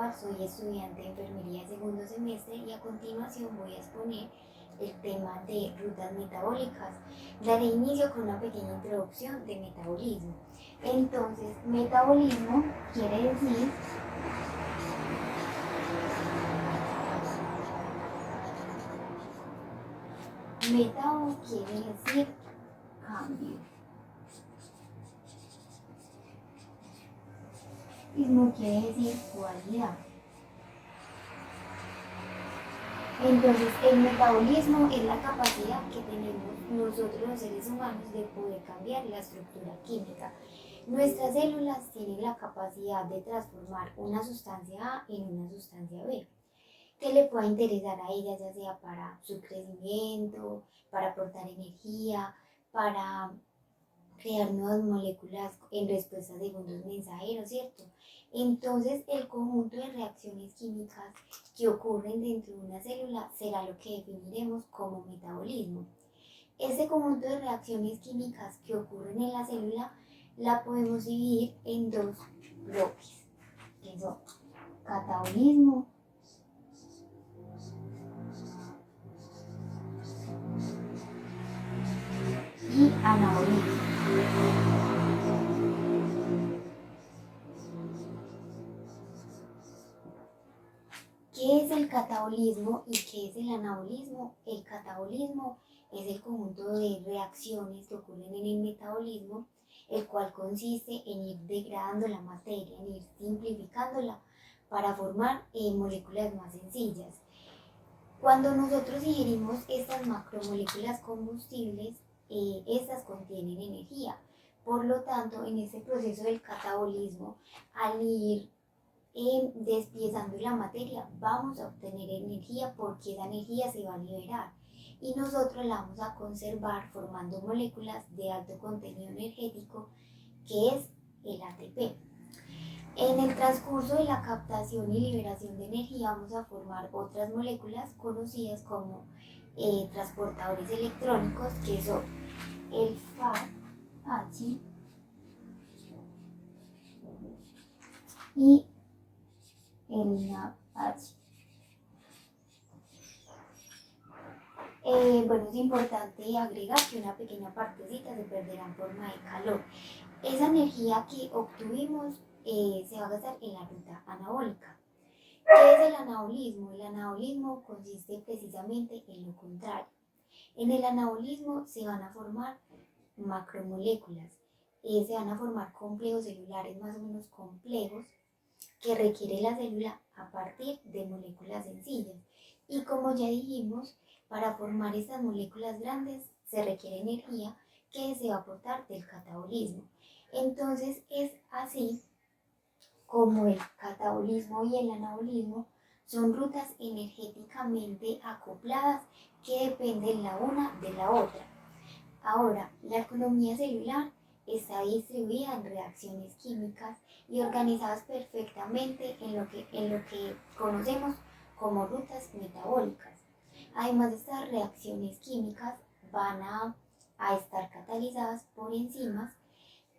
Escobar, soy estudiante de enfermería de segundo semestre y a continuación voy a exponer el tema de rutas metabólicas. Daré inicio con una pequeña introducción de metabolismo. Entonces, metabolismo quiere decir cambio. Mismo quiere decir cualidad. Entonces, el metabolismo es la capacidad que tenemos nosotros los seres humanos de poder cambiar la estructura química. Nuestras células tienen la capacidad de transformar una sustancia A en una sustancia B, que le pueda interesar a ellas, ya sea para su crecimiento, para aportar energía, para crear nuevas moléculas en respuesta a segundos mensajeros, ¿cierto? Entonces, el conjunto de reacciones químicas que ocurren dentro de una célula será lo que definiremos como metabolismo. Este conjunto de reacciones químicas que ocurren en la célula la podemos dividir en dos bloques, que son catabolismo y anabolismo. ¿Qué es el catabolismo y qué es el anabolismo? El catabolismo es el conjunto de reacciones que ocurren en el metabolismo, el cual consiste en ir degradando la materia, en ir simplificándola para formar moléculas más sencillas. Cuando nosotros ingerimos estas macromoléculas combustibles, estas contienen energía. Por lo tanto, en este proceso del catabolismo, al ir despiezando la materia, vamos a obtener energía porque esa energía se va a liberar y nosotros la vamos a conservar formando moléculas de alto contenido energético, que es el ATP. En el transcurso de la captación y liberación de energía vamos a formar otras moléculas conocidas como transportadores electrónicos, que son el FAH y el NADH. Bueno, es importante agregar que una pequeña partecita se perderá en forma de calor. Esa energía que obtuvimos se va a gastar en la ruta anabólica. ¿Qué es el anabolismo? El anabolismo consiste precisamente en lo contrario. En el anabolismo se van a formar macromoléculas, se van a formar complejos celulares más o menos complejos que requiere la célula a partir de moléculas sencillas. Y como ya dijimos, para formar estas moléculas grandes se requiere energía que se va a aportar del catabolismo. Entonces es así como el catabolismo y el anabolismo son rutas energéticamente acopladas que dependen la una de la otra. Ahora, la economía celular está distribuida en reacciones químicas y organizadas perfectamente en lo que conocemos como rutas metabólicas. Además, estas reacciones químicas van a estar catalizadas por enzimas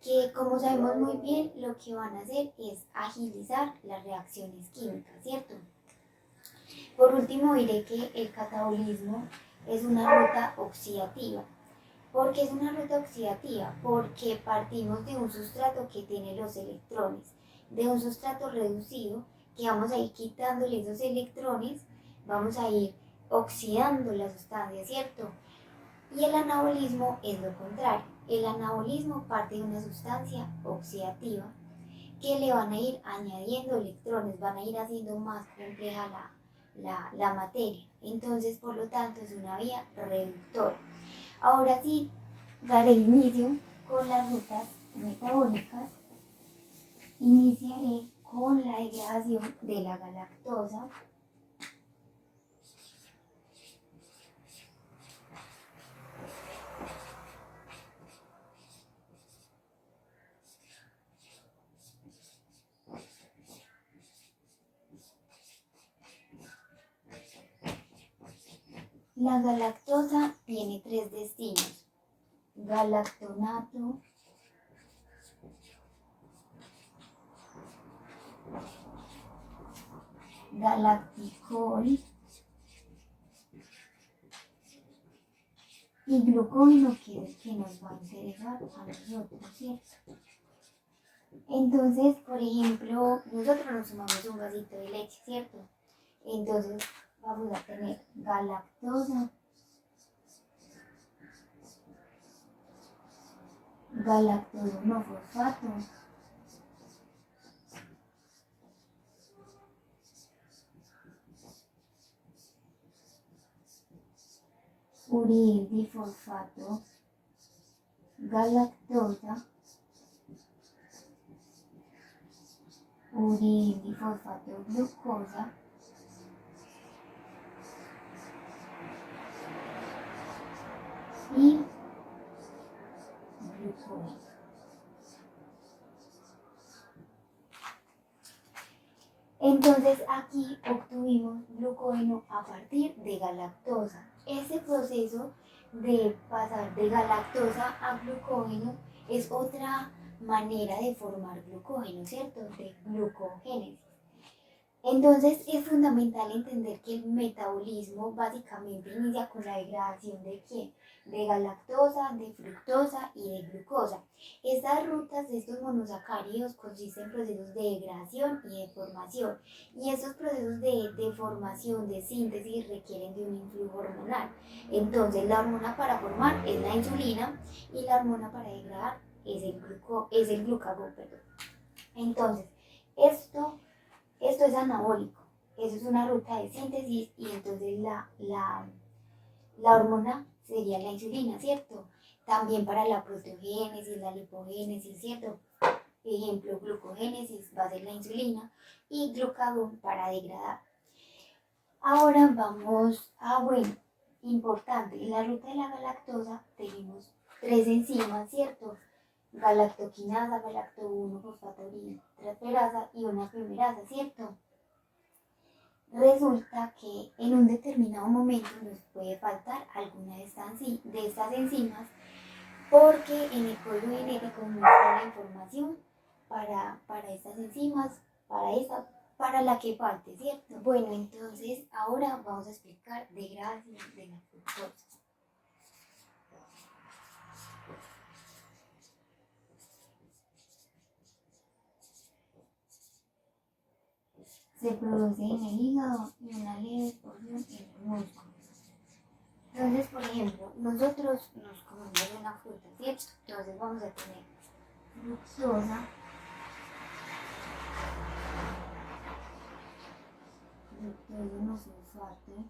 que, como sabemos muy bien, lo que van a hacer es agilizar las reacciones químicas, ¿cierto? Por último, diré que el catabolismo es una ruta oxidativa. ¿Por qué es una ruta oxidativa? Porque partimos de un sustrato que tiene los electrones, de un sustrato reducido que vamos a ir quitándole esos electrones, vamos a ir oxidando la sustancia, ¿cierto? Y el anabolismo es lo contrario. El anabolismo parte de una sustancia oxidativa que le van a ir añadiendo electrones, van a ir haciendo más compleja la materia. Entonces, por lo tanto, es una vía reductora. Ahora sí, daré inicio con las rutas metabólicas. Iniciaré con la degradación de la galactosa. La galactosa tiene tres destinos: galactonato, galacticol y glucógeno, que es el que nos va a interesar a nosotros, ¿cierto? Entonces, por ejemplo, nosotros nos tomamos un vasito de leche, ¿cierto? Entonces vamos a tener galactosa, galactoso-fosfato, uril difosfato, galactosa, uril difosfato glucosa, y glucógeno. Entonces aquí obtuvimos glucógeno a partir de galactosa. Ese proceso de pasar de galactosa a glucógeno es otra manera de formar glucógeno, ¿cierto? De glucogénesis. Entonces es fundamental entender que el metabolismo básicamente inicia con la degradación de ¿qué? De galactosa, de fructosa y de glucosa. Estas rutas de estos monosacáridos consisten en procesos de degradación y de formación. Y estos procesos de formación, de síntesis, requieren de un influjo hormonal. Entonces la hormona para formar es la insulina y la hormona para degradar es el glucagón, perdón. Entonces, esto es anabólico, eso es una ruta de síntesis y entonces la hormona sería la insulina, ¿cierto? También para la proteogénesis, la lipogénesis, ¿cierto? Ejemplo, glucogénesis va a ser la insulina y glucagón para degradar. Ahora vamos bueno, importante, en la ruta de la galactosa tenemos 3 enzimas, ¿cierto? Galactoquinasa, galacto-1-fosfaturilateasa y una epimerasa, ¿cierto? Resulta que en un determinado momento nos puede faltar alguna de estas enzimas porque en el código genético no está la información para estas enzimas, para la que falte, ¿cierto? Bueno, entonces ahora vamos a explicar degradación de la fructosa. Se produce en el hígado y una leve porción en el músculo. Entonces, por ejemplo, nosotros nos comemos una fruta, ¿cierto? Entonces vamos a tener fructosa, fructosa-1-fosfato,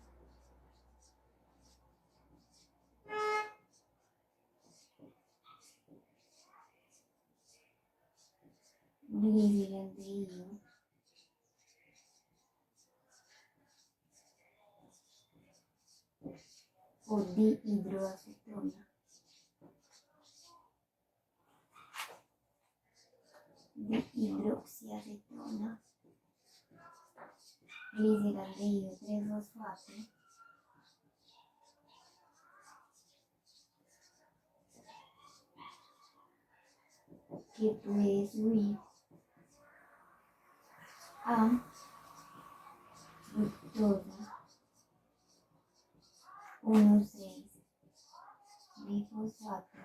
gliceraldehído, o dihidroacetona, dihidroxiacetona, gliceraldehído 3-fosfato, que puede subir a fructosa 1,6-bifosfato,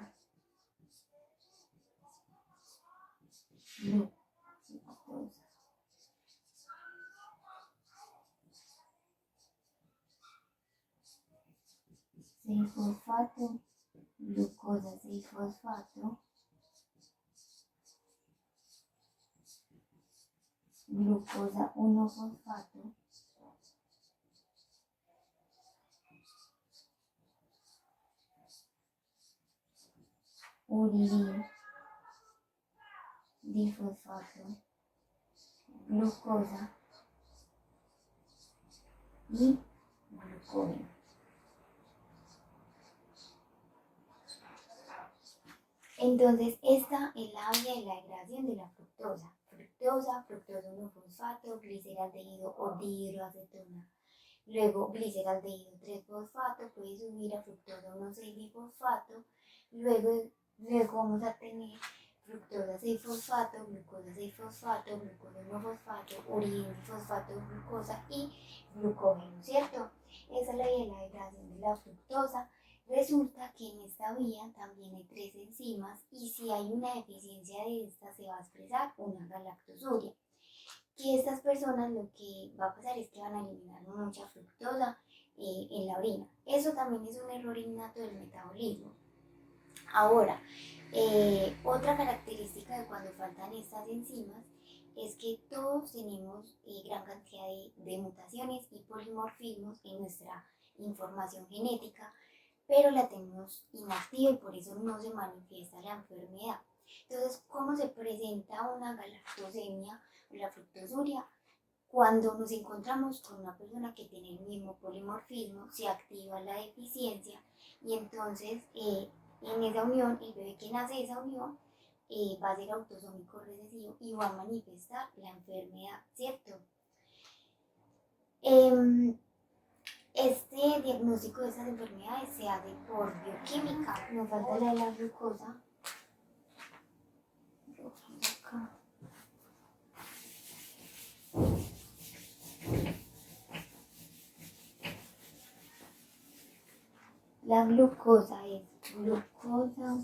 fructosa. 6-fosfato, glucosa 6-fosfato, glucosa 1-fosfato, uril difosfato, glucosa y glucógeno. Entonces, esta es la vía de la degradación de la fructosa. Fructosa 1-fosfato, gliceraldehído o dihidroacetona. Luego, gliceraldehído 3-fosfato puede subir a fructosa 1,6-bifosfato. Luego vamos a tener fructosa 6-fosfato, glucosa 6-fosfato, glucosa 1-fosfato, uridifosfato, glucosa y glucógeno, ¿cierto? Esa es la vía de la degradación de la fructosa. Resulta que en esta vía también hay 3 enzimas y si hay una deficiencia de esta se va a expresar una galactosuria. Que estas personas lo que va a pasar es que van a eliminar mucha fructosa en la orina. Eso también es un error innato del metabolismo. Ahora, otra característica de cuando faltan estas enzimas es que todos tenemos gran cantidad de mutaciones y polimorfismos en nuestra información genética, pero la tenemos inactiva y por eso no se manifiesta la enfermedad. Entonces, ¿cómo se presenta una galactosemia o la fructosuria? Cuando nos encontramos con una persona que tiene el mismo polimorfismo, se activa la deficiencia y entonces en esa unión, el bebé que nace de esa unión va a ser autosómico recesivo y va a manifestar la enfermedad, ¿cierto? Este diagnóstico de estas enfermedades se hace por bioquímica. Nos falta la de la glucosa. La glucosa es glucosa.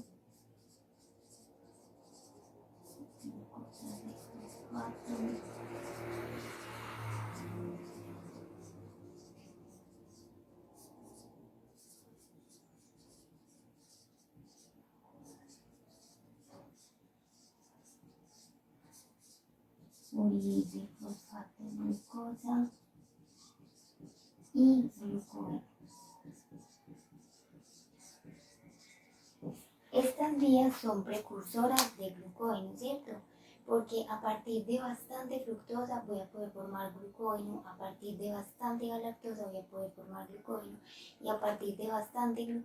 Uridifosfato, glucosa y glucógeno. Estas vías son precursoras de glucógeno, ¿cierto? Porque a partir de bastante fructosa voy a poder formar glucógeno, a partir de bastante galactosa voy a poder formar glucógeno y a partir de bastante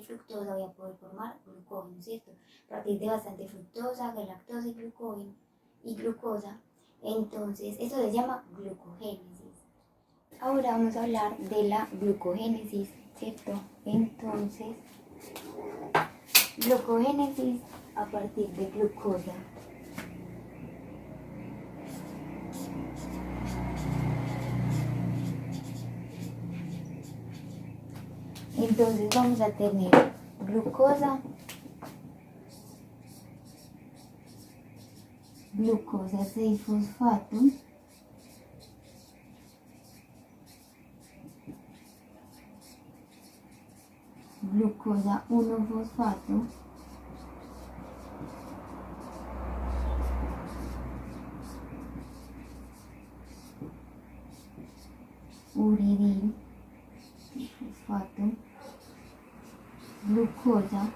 fructosa voy a poder formar glucógeno, ¿cierto? A partir de bastante fructosa, galactosa y glucógeno y glucosa, entonces eso se llama glucogénesis. Ahora vamos a hablar de la glucogénesis, ¿cierto? Entonces, glucogénesis a partir de glucosa. Entonces vamos a tener glucosa, glucosa 6-fosfato, glucosa 1-fosfato, uridil fosfato, glucosa,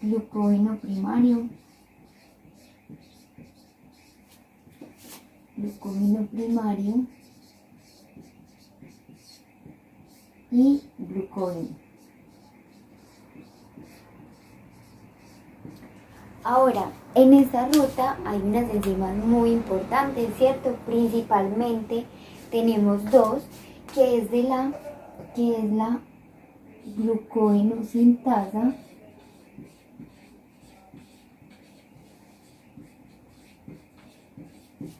glucógeno primario, y glucógeno. Ahora, en esta ruta hay unas enzimas muy importantes, ¿cierto? Principalmente tenemos dos, que es la glucógeno sintasa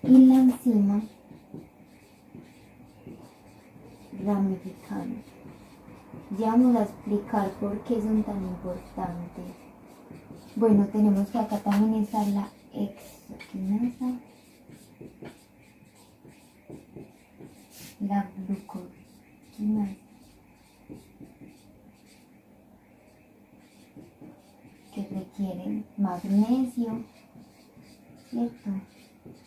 y la enzima ramificante. Ya vamos a explicar por qué son tan importantes. Bueno, tenemos que acá también está la hexoquinasa, la glucoquinasa, que requieren magnesio, ¿cierto?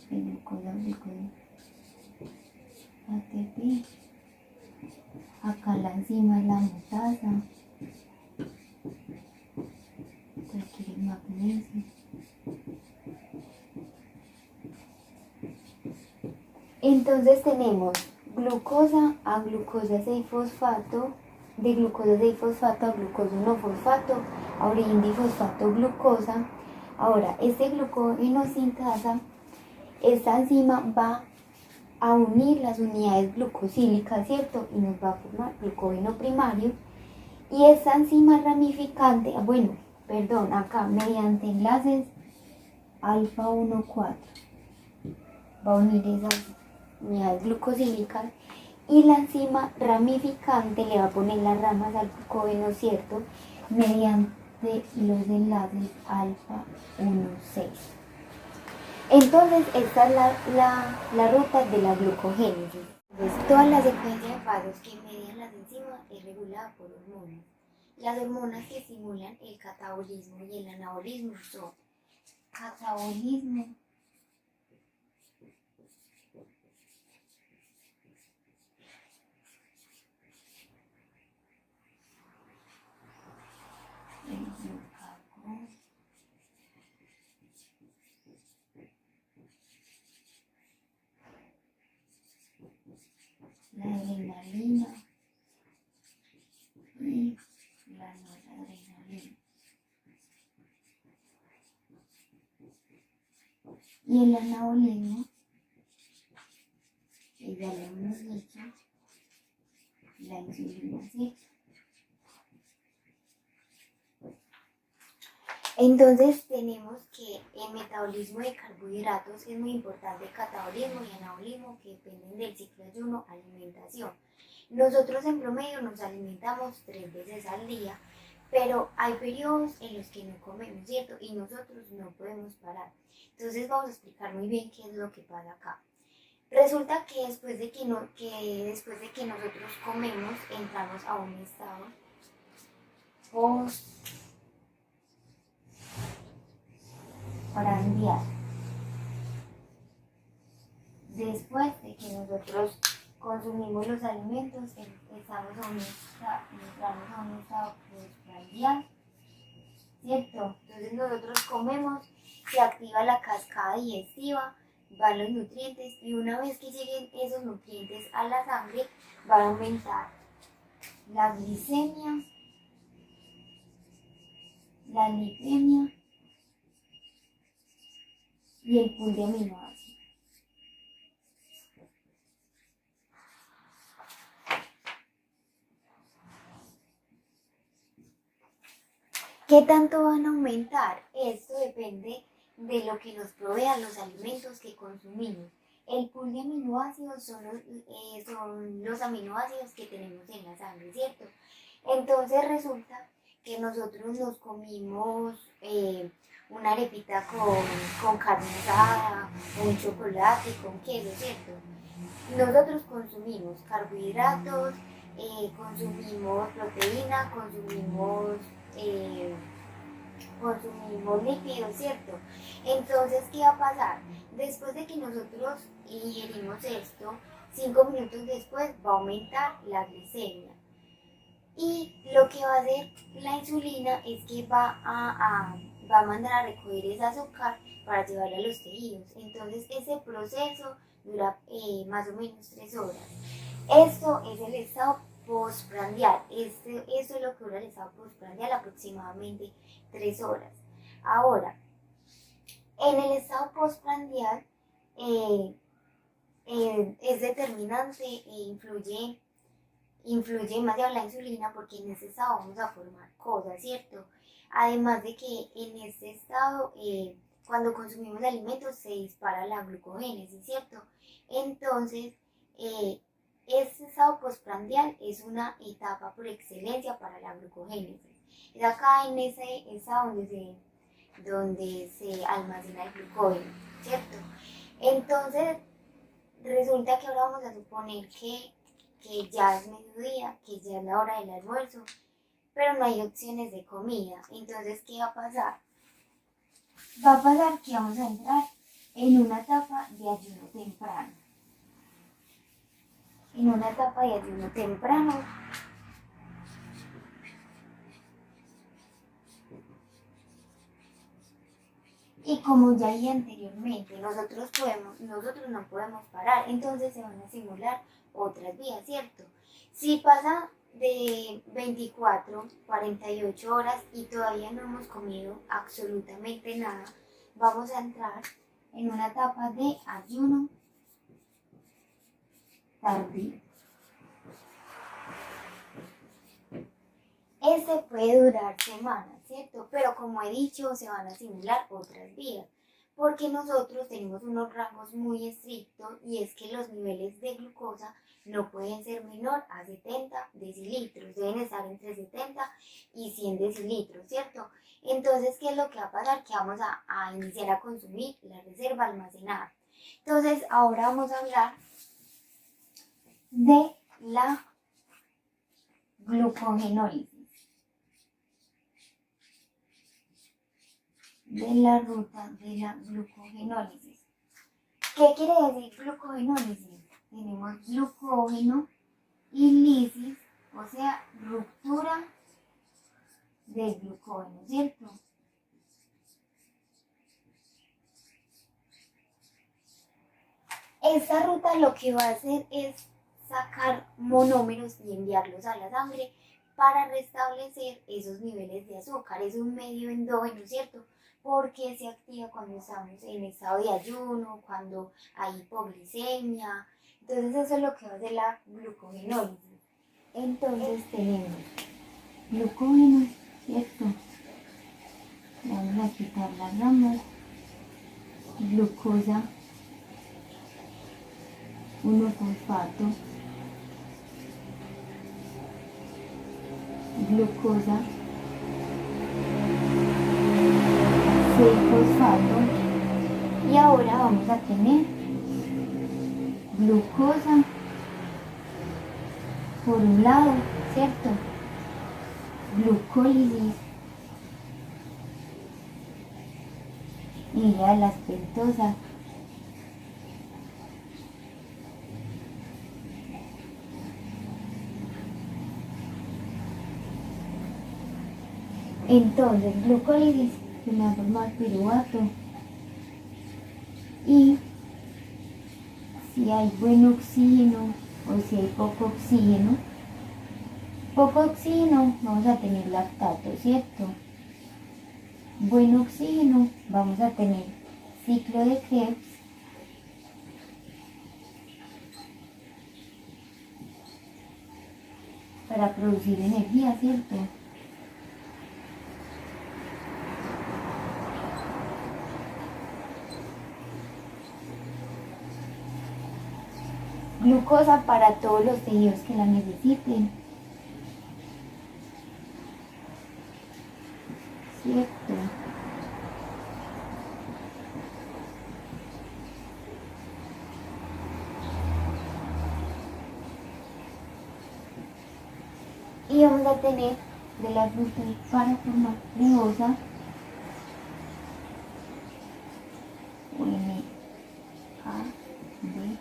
Glucosa, ATP. Acá la enzima es la mutasa, requiere magnesio. Entonces tenemos glucosa a glucosa 6-fosfato, de glucosa 6-fosfato a glucosa 1-fosfato, a uridifosfato glucosa. Ahora, este glucógeno sintasa, esta enzima va a unir las unidades glucosílicas, ¿cierto? Y nos va a formar glucógeno primario Y esta enzima ramificante, acá mediante enlaces alfa 1,4 va a unir esas unidades glucosílicas y la enzima ramificante le va a poner las ramas al glucógeno, ¿cierto? Mediante los enlaces alfa 1,6. Entonces, esta es la ruta de la glucogénesis. Entonces, toda la secuencia de pasos que median las enzimas es regulada por hormonas. Las hormonas que estimulan el catabolismo y el anabolismo son catabolismo, la adrenalina y la noradrenalina. Y el anabolismo, que ya lo hemos dicho, la insulina, ¿sí? Entonces tenemos que el metabolismo de carbohidratos es muy importante, el catabolismo y anabolismo que dependen del ciclo de ayuno, alimentación. Nosotros en promedio nos alimentamos 3 veces al día, pero hay periodos en los que no comemos, ¿cierto? Y nosotros no podemos parar. Entonces vamos a explicar muy bien qué es lo que pasa acá. Resulta que después de que nosotros comemos, entramos a un estado postprandial. Después de que nosotros consumimos los alimentos, entramos a un estado postprandial, ¿cierto? Entonces nosotros comemos, se activa la cascada digestiva, van los nutrientes y una vez que lleguen esos nutrientes a la sangre, va a aumentar la glicemia, la lipemia y el pool de aminoácidos. ¿Qué tanto van a aumentar? Esto depende de lo que nos provean los alimentos que consumimos. El pool de aminoácidos son los aminoácidos que tenemos en la sangre, ¿cierto? Entonces resulta que nosotros nos comimos una arepita con carne asada, un chocolate, con queso, ¿cierto? Nosotros consumimos carbohidratos, consumimos proteína, consumimos lípidos, ¿cierto? Entonces, ¿qué va a pasar? Después de que nosotros ingerimos esto, 5 minutos después va a aumentar la glicemia. Y lo que va a hacer la insulina es que va a mandar a recoger ese azúcar para llevarla a los tejidos. Entonces, ese proceso dura más o menos 3 horas. Esto es el estado postprandial. Eso es lo que dura el estado postprandial, aproximadamente 3 horas. Ahora, en el estado postprandial es determinante e influye demasiado la insulina porque en ese estado vamos a formar cosas, ¿cierto? Además de que en este estado, cuando consumimos alimentos se dispara la glucogénesis, ¿cierto? Entonces, este estado postprandial es una etapa por excelencia para la glucogénesis. Es acá en ese estado donde se almacena el glucógeno, ¿cierto? Entonces, resulta que ahora vamos a suponer que ya es mediodía, que ya es la hora del almuerzo, pero no hay opciones de comida. Entonces, ¿qué va a pasar? Va a pasar que vamos a entrar en una etapa de ayuno temprano. En una etapa de ayuno temprano, y como ya dije anteriormente, nosotros no podemos parar, entonces se van a simular otras vías, ¿cierto? Si pasa de 24, 48 horas y todavía no hemos comido absolutamente nada, vamos a entrar en una etapa de ayuno tardío. puede durar semanas, ¿cierto? Pero como he dicho, se van a simular otras vías, porque nosotros tenemos unos rangos muy estrictos y es que los niveles de glucosa no pueden ser menor a 70 decilitros, deben estar entre 70 y 100 decilitros, ¿cierto? Entonces, ¿qué es lo que va a pasar? Que vamos a iniciar a consumir la reserva almacenada. Entonces, ahora vamos a hablar de la glucogenólisis, de la ruta de la glucogenólisis. ¿Qué quiere decir glucogenólisis? Tenemos glucógeno y lisis, o sea, ruptura del glucógeno, ¿cierto? Esta ruta lo que va a hacer es sacar monómeros y enviarlos a la sangre para restablecer esos niveles de azúcar. Es un medio endógeno, ¿cierto? Porque se activa cuando estamos en estado de ayuno, cuando hay hipoglicemia. Entonces eso es lo que va a hacer la glucogenólisis. Entonces tenemos glucógeno, ¿cierto? Vamos a quitar las ramas. Glucosa, 1-fosfato, glucosa, 6-fosfato, y ahora vamos a tener glucosa por un lado, ¿cierto? Glucólisis y ya las pentosas. Entonces, glucólisis se va a formar piruvato y si hay buen oxígeno o si hay poco oxígeno vamos a tener lactato, ¿cierto? Buen oxígeno vamos a tener ciclo de Krebs para producir energía, ¿cierto? Glucosa para todos los tejidos que la necesiten, ¿cierto? Y vamos a tener de la fruta para formar pleosa, N, A, D,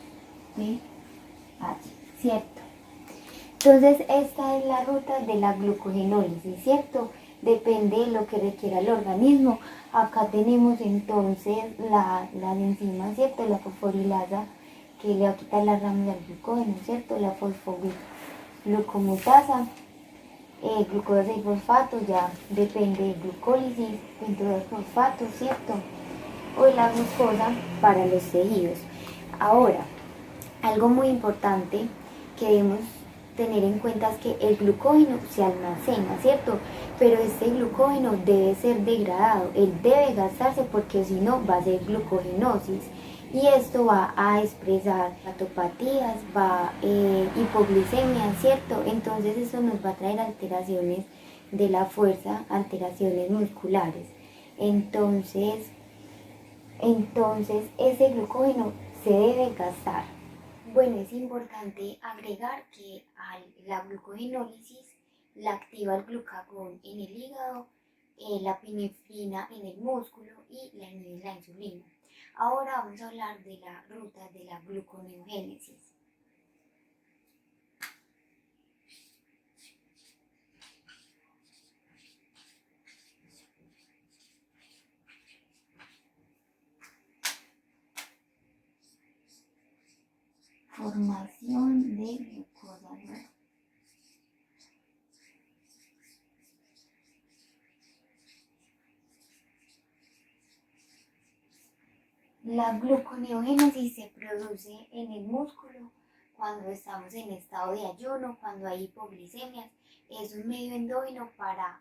P, H, ¿cierto? Entonces esta es la ruta de la glucogenólisis, ¿cierto? Depende de lo que requiera el organismo. Acá tenemos entonces las enzimas, ¿cierto? La fosforilasa, que le va a quitar las ramas al glucógeno, ¿cierto? La fosfoglucomutasa, glucosa y fosfato, ya depende de glucólisis, entonces fosfato, ¿cierto? O la glucosa para los tejidos. Ahora, algo muy importante que debemos tener en cuenta es que el glucógeno se almacena, ¿cierto? Pero este glucógeno debe ser degradado, él debe gastarse porque si no va a ser glucogenosis y esto va a expresar patopatías, hipoglicemia, ¿cierto? Entonces eso nos va a traer alteraciones de la fuerza, alteraciones musculares. Entonces ese glucógeno se debe gastar. Bueno, es importante agregar que la glucogenólisis la activa el glucagón en el hígado, la epinefrina en el músculo y la inhibe la insulina. Ahora vamos a hablar de la ruta de la gluconeogénesis. Formación de glucosa, ¿no? La gluconeogénesis se produce en el músculo cuando estamos en estado de ayuno, cuando hay hipoglicemias, es un medio endógeno para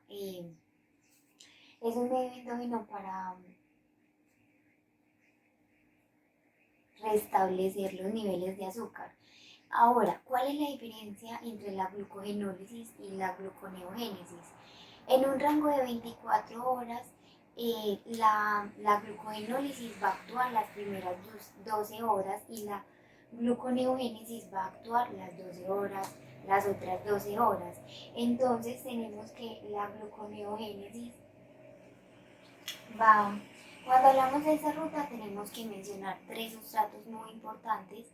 restablecer los niveles de azúcar. Ahora, ¿cuál es la diferencia entre la glucogenólisis y la gluconeogénesis? En un rango de 24 horas, la glucogenólisis va a actuar las primeras 12 horas y la gluconeogénesis va a actuar las 12 horas, las otras 12 horas. Entonces tenemos que la gluconeogénesis va, cuando hablamos de esa ruta tenemos que mencionar tres sustratos muy importantes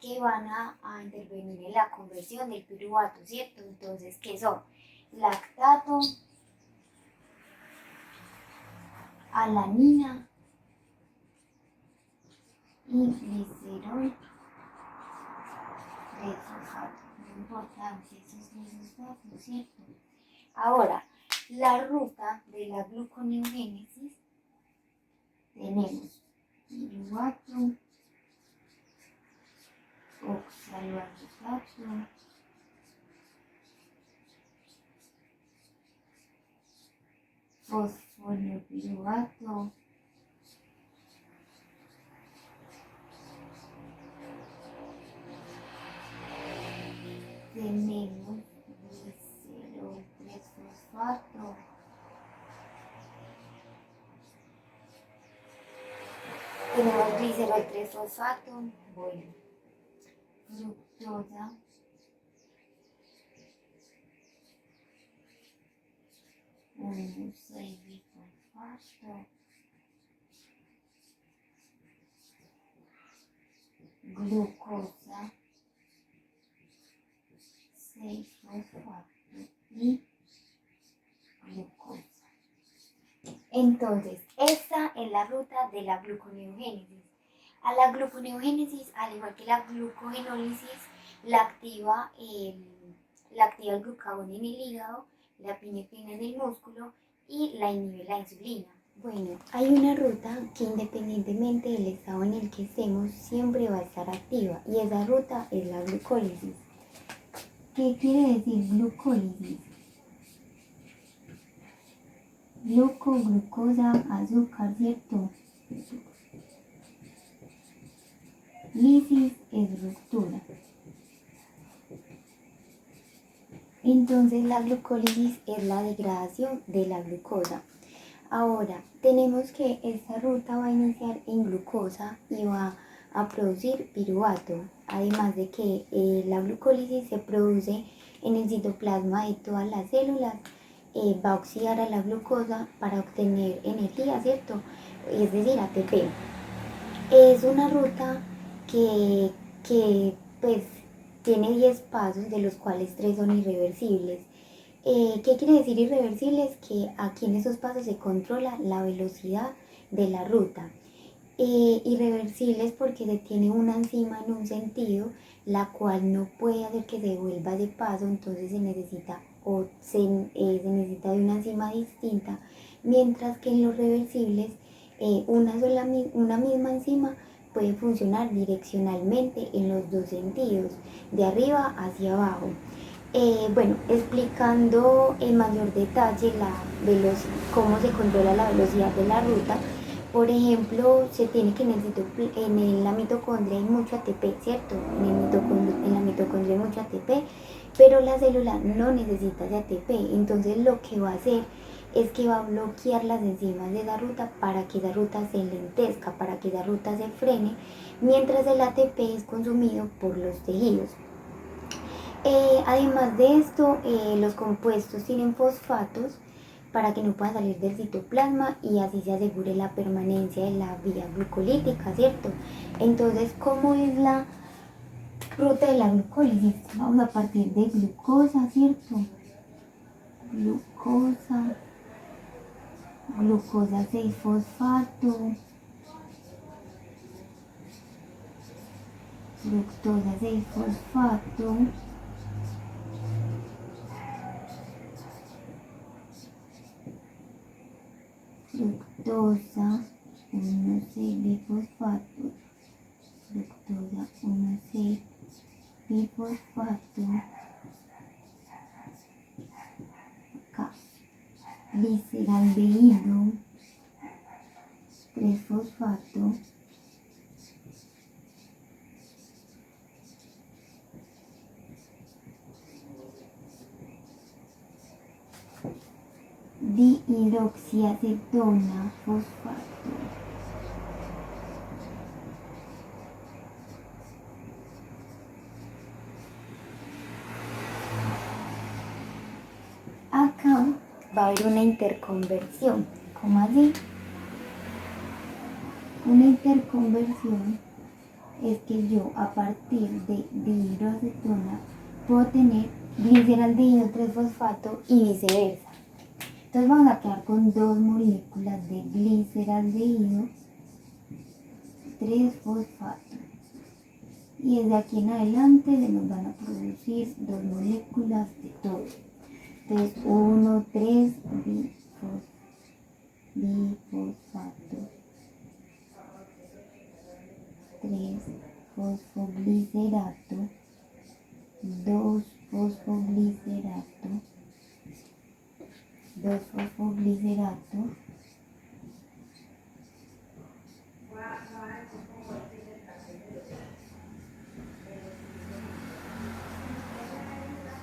que van a intervenir en la conversión del piruvato, ¿cierto? Entonces, ¿qué son? Lactato, alanina y glicerol de fosfato. Muy importante esos tres sustratos, ¿cierto? Ahora, la ruta de la gluconeogénesis tenemos piruvato, oxaloacetato, fosfoliopiruvato, tenemos glicerol 3-fosfato, tenemos glicerol 3-fosfato, bueno, fructosa, 1,6-fosfato, glucosa, 6-fosfato y glucosa. Entonces, esta es la ruta de la gluconeogénesis. A la gluconeogénesis, al igual que la glucogenólisis, la activa el glucagón en el hígado, la epinefrina en el músculo y la inhibe la insulina. Bueno, hay una ruta que independientemente del estado en el que estemos, siempre va a estar activa y esa ruta es la glucólisis. ¿Qué quiere decir glucólisis? Glucosa, azúcar, ¿cierto? Lisis es ruptura. Entonces la glucólisis es la degradación de la glucosa. Ahora, tenemos que esta ruta va a iniciar en glucosa y va a producir piruvato. Además de que la glucólisis se produce en el citoplasma de todas las células, va a oxidar a la glucosa para obtener energía, ¿cierto? Es decir, ATP. Es una ruta que pues tiene 10 pasos, de los cuales 3 son irreversibles. ¿Qué quiere decir irreversibles? Que aquí en esos pasos se controla la velocidad de la ruta. Irreversibles porque se tiene una enzima en un sentido, la cual no puede hacer que se vuelva de paso, entonces se necesita de una enzima distinta, mientras que en los reversibles una misma enzima puede funcionar direccionalmente en los dos sentidos, de arriba hacia abajo. Bueno, explicando en mayor detalle cómo se controla la velocidad de la ruta. Por ejemplo, se tiene que en la mitocondria hay mucho ATP, ¿cierto? En la mitocondria hay mucho ATP, pero la célula no necesita de ATP. Entonces lo que va a hacer es que va a bloquear las enzimas de esa ruta para que esa ruta se lentezca, para que esa ruta se frene, mientras el ATP es consumido por los tejidos. Además de esto, los compuestos tienen fosfatos para que no puedan salir del citoplasma y así se asegure la permanencia de la vía glucolítica, ¿cierto? Entonces, ¿cómo es la ruta de la glucólisis? Vamos a partir de glucosa, ¿cierto? Glucosa 6-fosfato, fructosa 6-fosfato, fructosa 1,6-fosfato, fructosa 1,6 bifosfato, acá, gliceraldehído, 3-fosfato, dihidroxiacetona, fosfato. Acá va a haber una interconversión. ¿Cómo así? Una interconversión es que yo a partir de dihidroacetona puedo tener gliceraldehído 3-fosfato y viceversa. Entonces vamos a quedar con dos moléculas de gliceraldehído 3-fosfato. Y desde aquí en adelante se nos van a producir dos moléculas de todo. Entonces 1,3 bifosfato, 3-fosfoglicerato, 2-fosfoglicerato, 2-fosfoglicerato,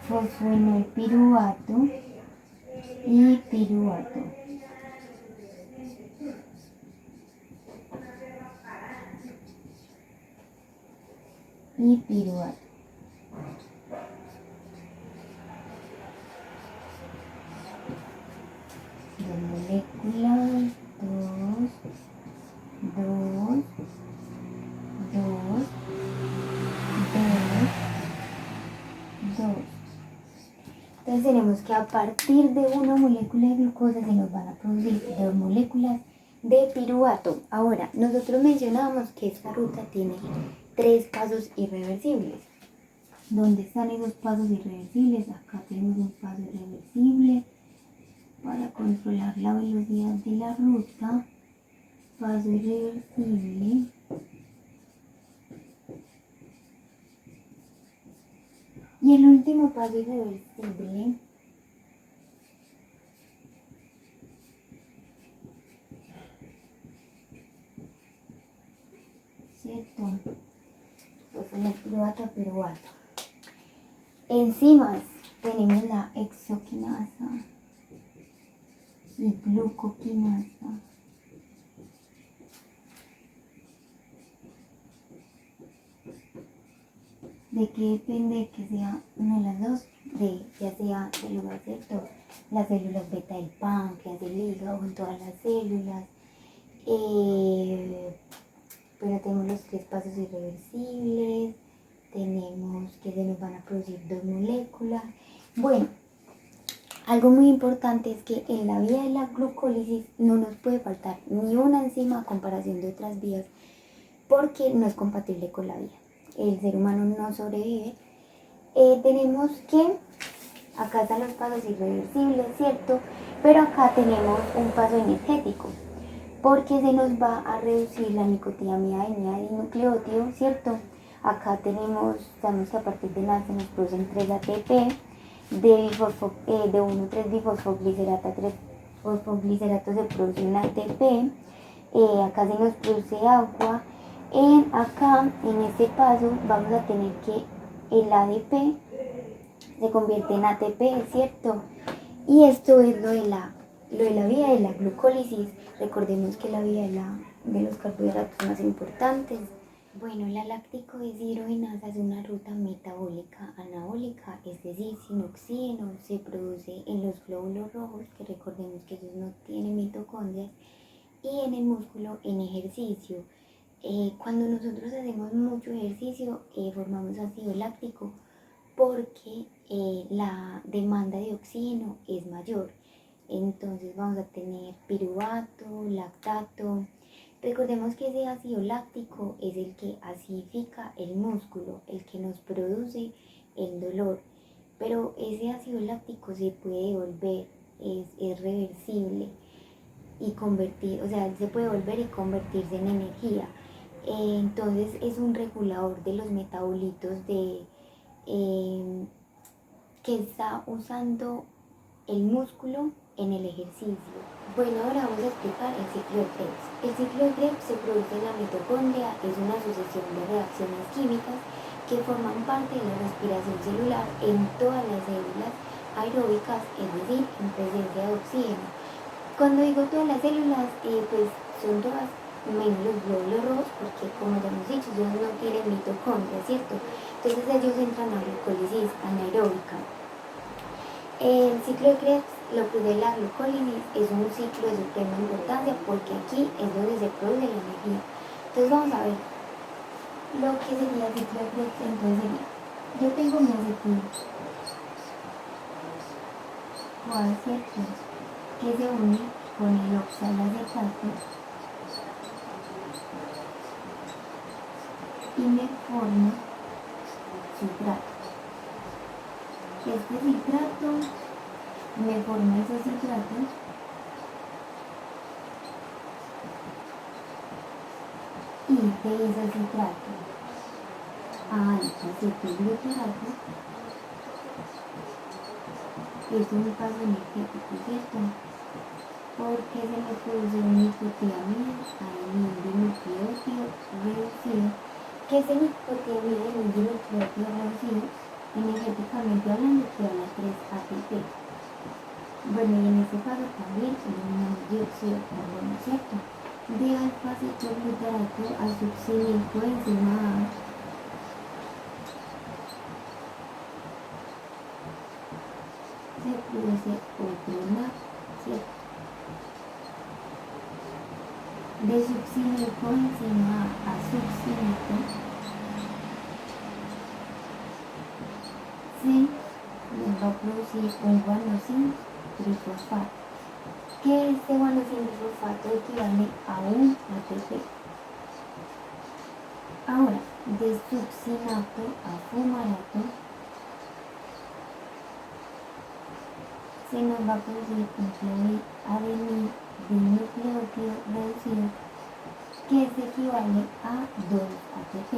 fosfenolpiruvato y piruvato. Y piruvato. Dos moléculas, dos, dos, dos, dos. Entonces tenemos que a partir de una molécula de glucosa se nos van a producir dos moléculas de piruvato. Ahora, nosotros mencionábamos que esta ruta tiene 3 pasos irreversibles. ¿Dónde están esos pasos irreversibles? Acá tenemos un paso irreversible para controlar la velocidad de la ruta. Paso irreversible. Y el último paso irreversible ¿cierto? Fosfenolpiruvato, piruvato. Enzimas tenemos la hexoquinasa y glucoquinasa. ¿De qué depende que sea una de las dos? De ya sea células, ¿cierto? Las células beta del páncreas, del hígado, en todas las células. Pero tenemos los 3 pasos irreversibles, tenemos que se nos van a producir 2 moléculas. Bueno, algo muy importante es que en la vía de la glucólisis no nos puede faltar ni una enzima a comparación de otras vías porque no es compatible con la vía. El ser humano no sobrevive. Tenemos que, acá están los pasos irreversibles, ¿cierto? Pero acá tenemos un paso energético, porque se nos va a reducir la nicotinamida del nucleótido, ¿cierto? Acá sabemos que a partir de nada se nos producen 3 ATP, de 1,3 bifosfoglicerato a 3 fosfoglicerato se produce un ATP, acá se nos produce agua. Acá en este paso vamos a tener que el ADP se convierte en ATP, ¿cierto? Y esto es lo de la vía de la glucólisis. Recordemos que la vía de los carbohidratos más importantes. Bueno, la láctico deshidrogenasa es una ruta metabólica anabólica, es decir, sin oxígeno, se produce en los glóbulos rojos, que recordemos que ellos no tienen mitocondrias, y en el músculo en ejercicio. Cuando nosotros hacemos mucho ejercicio, formamos ácido láctico porque la demanda de oxígeno es mayor. Entonces vamos a tener piruvato, lactato. Recordemos que ese ácido láctico es el que acidifica el músculo, el que nos produce el dolor. Pero ese ácido láctico se puede volver, es reversible y se puede volver y convertirse en energía. Entonces es un regulador de los metabolitos de que está usando el músculo en el ejercicio. Bueno, ahora vamos a explicar el ciclo de Krebs. El ciclo de Krebs se produce en la mitocondria, es una sucesión de reacciones químicas que forman parte de la respiración celular en todas las células aeróbicas, es decir, en presencia de oxígeno. Cuando digo todas las células, pues son todas menos los glóbulos rojos, porque como ya hemos dicho, ellos no tienen mitocondria, ¿cierto? Entonces ellos entran a glucólisis anaeróbica. El ciclo de Krebs, lo que es la glucólisis, es un ciclo de suprema importancia porque aquí es donde se produce la energía. Entonces vamos a ver lo que sería el ciclo de Krebs. Entonces sería, yo tengo mi acetil, ¿cierto? Que se une con el oxalacetato y me forma citrato. Este citrato me forma ese citrato y de ese citrato a alfa-acetilglutarato es un paso energético, ¿cierto? Porque se me produce un nicotinamida dinucleótido reducido, que ese nicotinamida dinucleótido reducido, energéticamente hablando, equivale a 3 ATP. Bueno, y en este caso también eliminamos dióxido de carbono, ¿cierto? De alfa-acetilglutarato a succinil coenzima A se produce otro NAC, ¿cierto? De succinil coenzima A succinito se nos va a producir un guanosin trifosfato, que este guanosin trifosfato equivale a un ATP. Ahora, de succinato a fumarato se nos va a producir un cloradenil dinucleótido reducido, que es equivale a 2 ATP.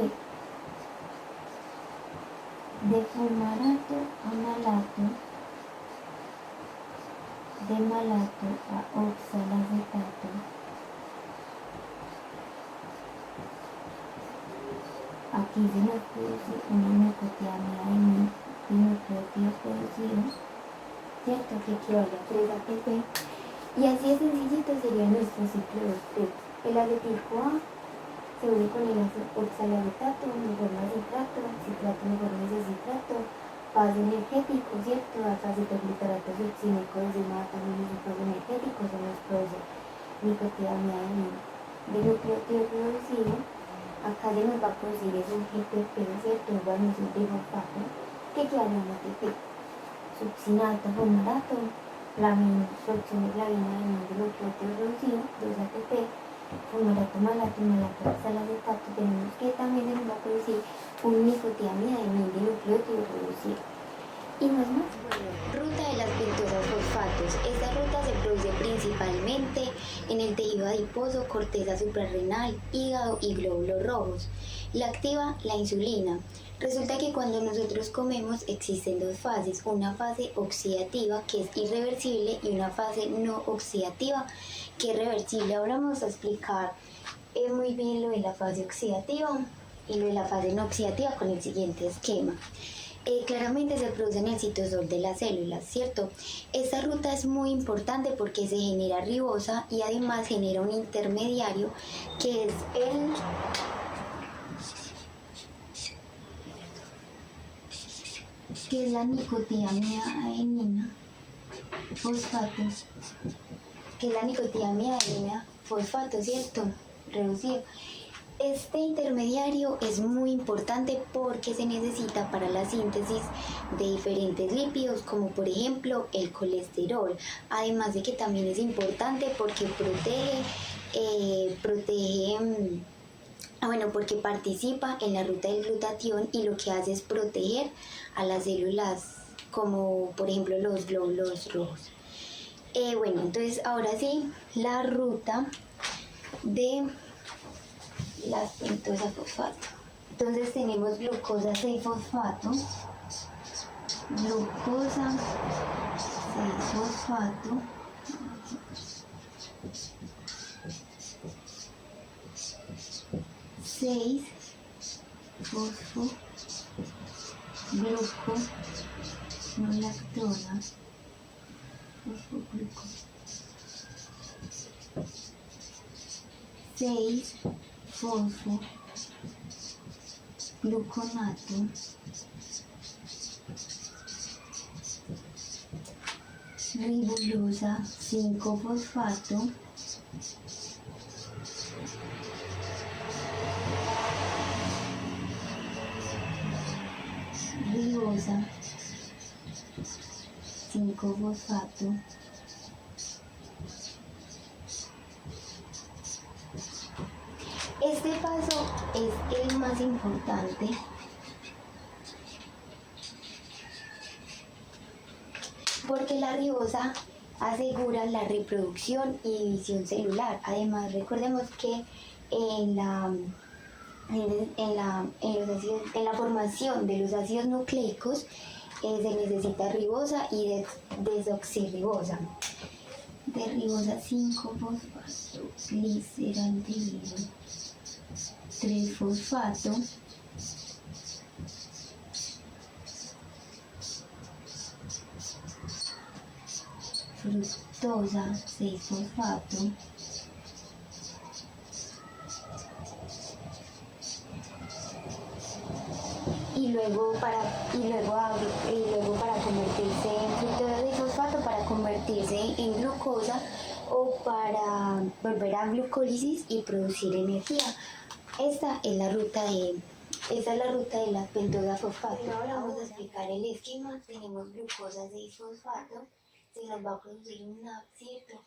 De fumarato a malato, de malato a oxalacetato, aquí se nos produce una nicotinamida dinucleótido reducido, ¿cierto? Que equivale a 3 ATP. Y así de sencillito sería nuestro ciclo de Krebs. El acetil-CoA se une con el oxalacetato, me forma citrato, citrato me forma ese citrato, paso energético, ¿cierto? Alfa-acetilglutarato succinato coenzima A también es un paso energético, se nos produce nicotinamida dinucleótido reducido. Acá se nos va a producir es un GTP, ¿cierto? Un guanosin trifosfato, que equivale a un ATP. Succinato, fumarato, producción de clavina dinucleótido reducido, 2 ATP. Fumarato, malato, oxalacetato, tenemos que también se nos va a producir un nicotinamida dinucleótido reducido. Y no es más. Ruta de las pentosas fosfatos. Esta ruta se produce principalmente en el tejido adiposo, corteza suprarrenal, hígado y glóbulos rojos. La activa la insulina. Resulta que cuando nosotros comemos existen dos fases, una fase oxidativa que es irreversible y una fase no oxidativa que es reversible. Ahora vamos a explicar muy bien lo de la fase oxidativa y lo de la fase no oxidativa con el siguiente esquema. Claramente se produce en el citosol de las células, ¿cierto? Esta ruta es muy importante porque se genera ribosa y además genera un intermediario que es la nicotinamida adenina fosfato, ¿cierto? Reducido. Este intermediario es muy importante porque se necesita para la síntesis de diferentes lípidos, como por ejemplo el colesterol. Además de que también es importante porque porque participa en la ruta del glutatión y lo que hace es proteger a las células, como por ejemplo los glóbulos rojos. Entonces ahora sí, la ruta de las pentosas fosfato. Entonces tenemos glucosa 6-fosfato glucosa, 6-fosfato, 6-fosfo, gluco, no lactona, fosfogluco, 6-fosfo, gluconato, ribulosa, 5-fosfato, ribosa, 5-fosfato, este paso es el más importante porque la ribosa asegura la reproducción y división celular. Además, recordemos que en la formación de los ácidos nucleicos se necesita ribosa y desoxirribosa. De ribosa 5-fosfato, gliceraldehído, 3-fosfato, fructosa, 6-fosfato, y luego para convertirse en fructosa 6-fosfato, para convertirse en glucosa o para volver a glucólisis y producir energía. Esta es la ruta de la pentosa fosfato. Pero ahora vamos a explicar el esquema. Tenemos glucosa 6-fosfato, se nos va a producir un NAD, ¿cierto?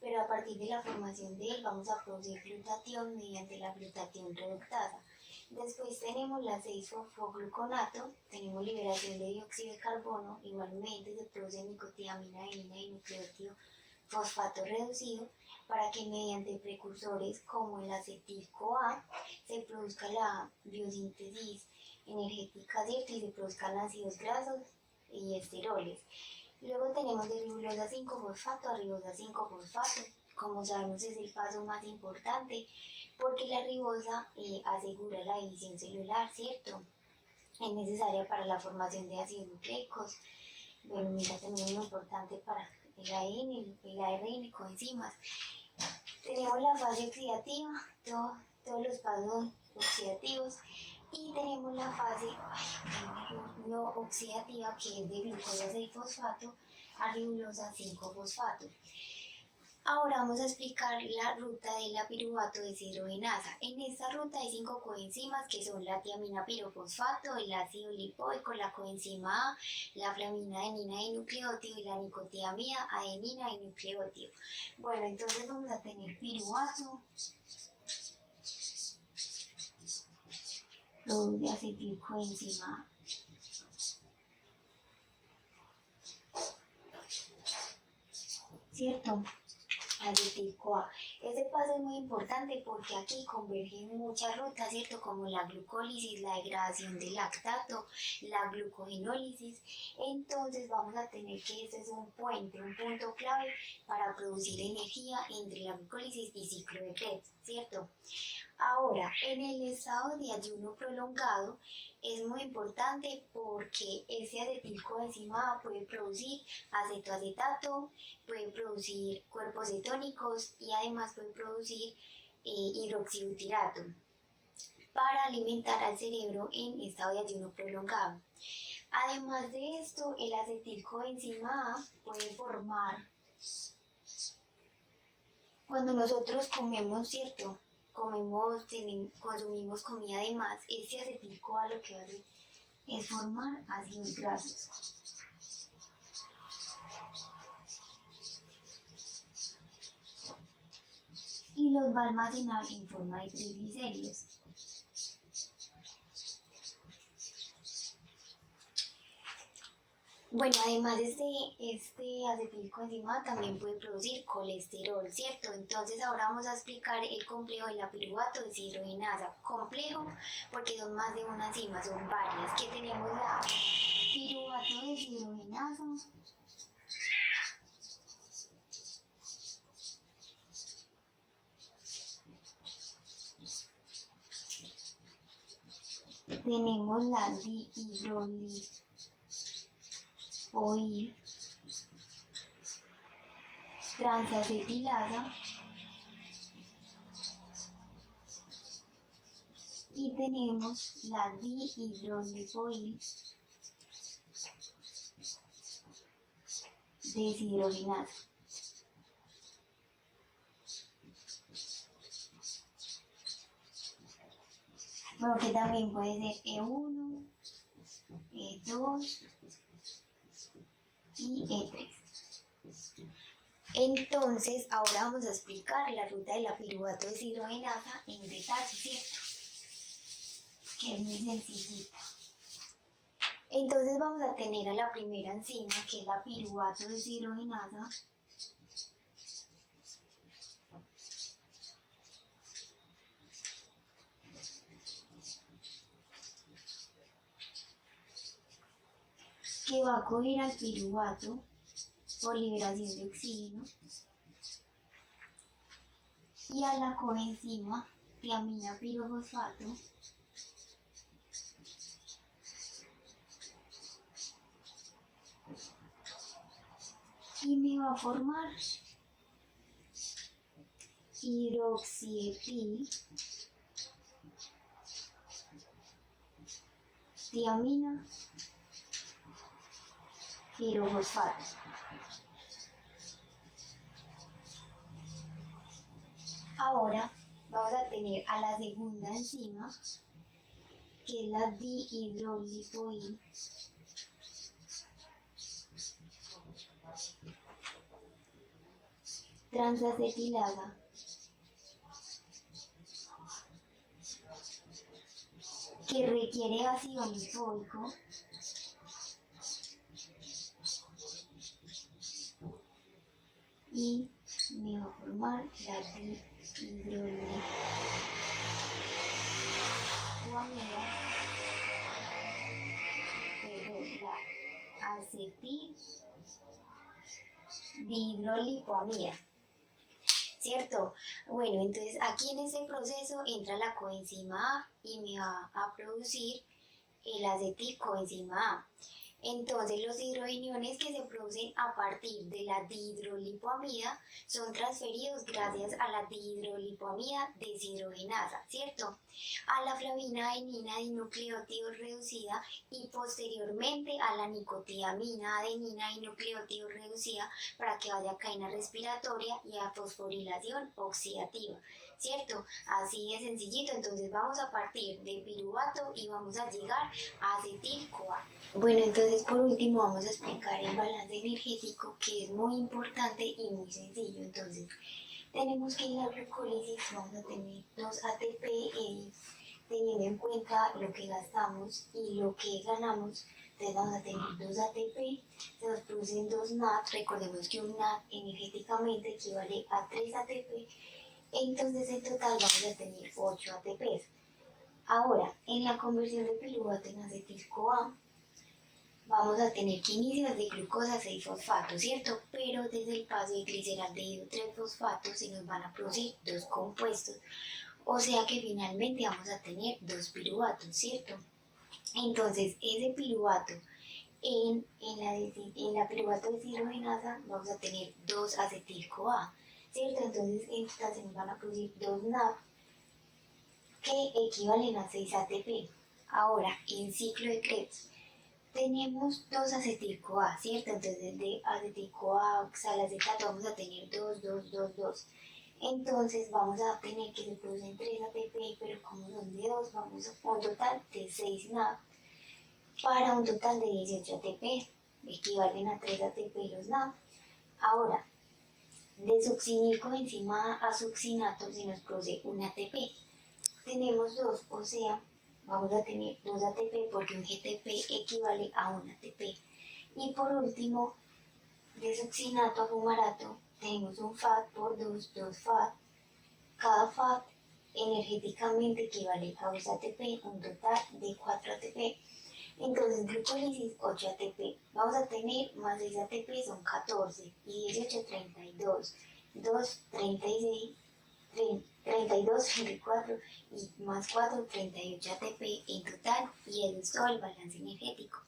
Pero a partir de la formación de él vamos a producir glutatión mediante la glutatión reductasa. Después tenemos la 6-fosfogluconato, tenemos liberación de dióxido de carbono, igualmente se produce nicotiamina, adenina y nucleótido fosfato reducido para que mediante precursores como el acetil-CoA se produzca la biosíntesis energética, ¿cierto? Y se produzcan ácidos grasos y esteroles. Luego tenemos de ribosa 5-fosfato a ribosa 5-fosfato. Como sabemos es el paso más importante porque la ribosa asegura la división celular, ¿cierto? Es necesaria para la formación de ácidos nucleicos. Bueno, mira, también es muy importante para el ARN, coenzimas. Tenemos la fase oxidativa, todos los pasos oxidativos, y tenemos la fase no oxidativa, que es de glucosa 6-fosfato a ribosa 5-fosfato. Ahora vamos a explicar la ruta de la piruvato deshidrogenasa. En esta ruta hay 5 coenzimas que son la tiamina pirofosfato, el ácido lipoico, la coenzima A, la flamina adenina y nucleótido y la nicotiamida adenina y nucleótido. Bueno, entonces vamos a tener piruvato, produce acetilcoenzima A. ¿Cierto? Acetil-CoA. Ese paso es muy importante porque aquí convergen muchas rutas, ¿cierto? Como la glucólisis, la degradación del lactato, la glucogenólisis. Entonces vamos a tener que este es un puente, un punto clave para producir energía entre la glucólisis y ciclo de Krebs, ¿cierto? Ahora, en el estado de ayuno prolongado es muy importante porque ese acetilcoenzima A puede producir acetoacetato, puede producir cuerpos cetónicos y además puede producir hidroxibutirato para alimentar al cerebro en estado de ayuno prolongado. Además de esto, el acetilcoenzima A puede formar, cuando nosotros comemos, ¿cierto? Consumimos comida de más, este acetil-CoA lo que hace es formar ácidos grasos. Y los va a almacenar en forma de triglicéridos. Bueno, además este acetilcoenzima también puede producir colesterol, ¿cierto? Entonces ahora vamos a explicar el complejo de la piruvato deshidrogenasa. Complejo porque son más de una enzima, son varias, que tenemos la Piruvato deshidrogenasa. Tenemos la dihidrolipoil transacetilasa y tenemos la dihidrolipoil deshidrogenasa. Bueno, que también puede ser E1, E2 y E3. Entonces, ahora vamos a explicar la ruta de la piruvato deshidrogenasa en detalle, ¿cierto? Que es muy sencillita. Entonces vamos a tener a la primera enzima, que es la piruvato deshidrogenasa. Que va a coger al piruvato por liberación de oxígeno y a la coenzima tiamina pirofosfato y me va a formar hidroxietil tiamina pirofosfato. Ahora vamos a tener a la segunda enzima, que es la dihidrolipoil transacetilasa, que requiere ácido lipoico y me va a formar la dihidrolipoamida la acetil dihidrolipoamida, ¿cierto? Bueno, entonces aquí en este proceso entra la coenzima A y me va a producir el acetilcoenzima A. Entonces los hidrogeniones que se producen a partir de la dihidrolipoamida son transferidos gracias a la dihidrolipoamida deshidrogenasa, ¿cierto? A la flavina adenina dinucleótido reducida y posteriormente a la nicotiamina adenina dinucleótido reducida para que vaya a cadena respiratoria y a fosforilación oxidativa, ¿cierto? Así de sencillito. Entonces vamos a partir de piruvato y vamos a llegar a acetil-CoA. Bueno, entonces por último vamos a explicar el balance energético, que es muy importante y muy sencillo. Entonces tenemos que en la glucólisis vamos a tener 2 ATP, teniendo en cuenta lo que gastamos y lo que ganamos. Entonces vamos a tener 2 ATP, se nos producen 2 NAD. Recordemos que un NAD energéticamente equivale a 3 ATP. Entonces en total vamos a tener 8 ATPs. Ahora, en la conversión de piruvato en acetil-CoA, vamos a tener quinicias de glucosa 6-fosfato, ¿cierto? Pero desde el paso de gliceraldehído 3-fosfato se nos van a producir 2 compuestos. O sea que finalmente vamos a tener 2 piruvatos, ¿cierto? Entonces, ese piruvato, en la piruvato deshidrogenasa, vamos a tener 2 acetil-CoA, ¿cierto? Entonces, estas se nos van a producir 2 NAD que equivalen a 6 ATP. Ahora, en ciclo de Krebs, tenemos 2 acetil-CoA, ¿cierto? Entonces de acetil-CoA, oxalacetato, vamos a tener 2, 2, 2, 2. Entonces vamos a tener que se producen 3 ATP, pero como son de 2, vamos a un total de 6 NAD para un total de 18 ATP, equivalen a 3 ATP los NAD. Ahora, de succinilcoenzima A succinato se nos produce un ATP. Tenemos 2, o sea, vamos a tener 2 ATP porque un GTP equivale a un ATP. Y por último, de succinato a fumarato, tenemos un FAT por 2, 2 FAT. Cada FAT energéticamente equivale a 2 ATP, un total de 4 ATP. Entonces, glucólisis 8 ATP. Vamos a tener más 6 ATP son 14 y 18, 32, 2, 36, 32, 34 y más 4, 38 ATP en total y eso es todo el balance energético.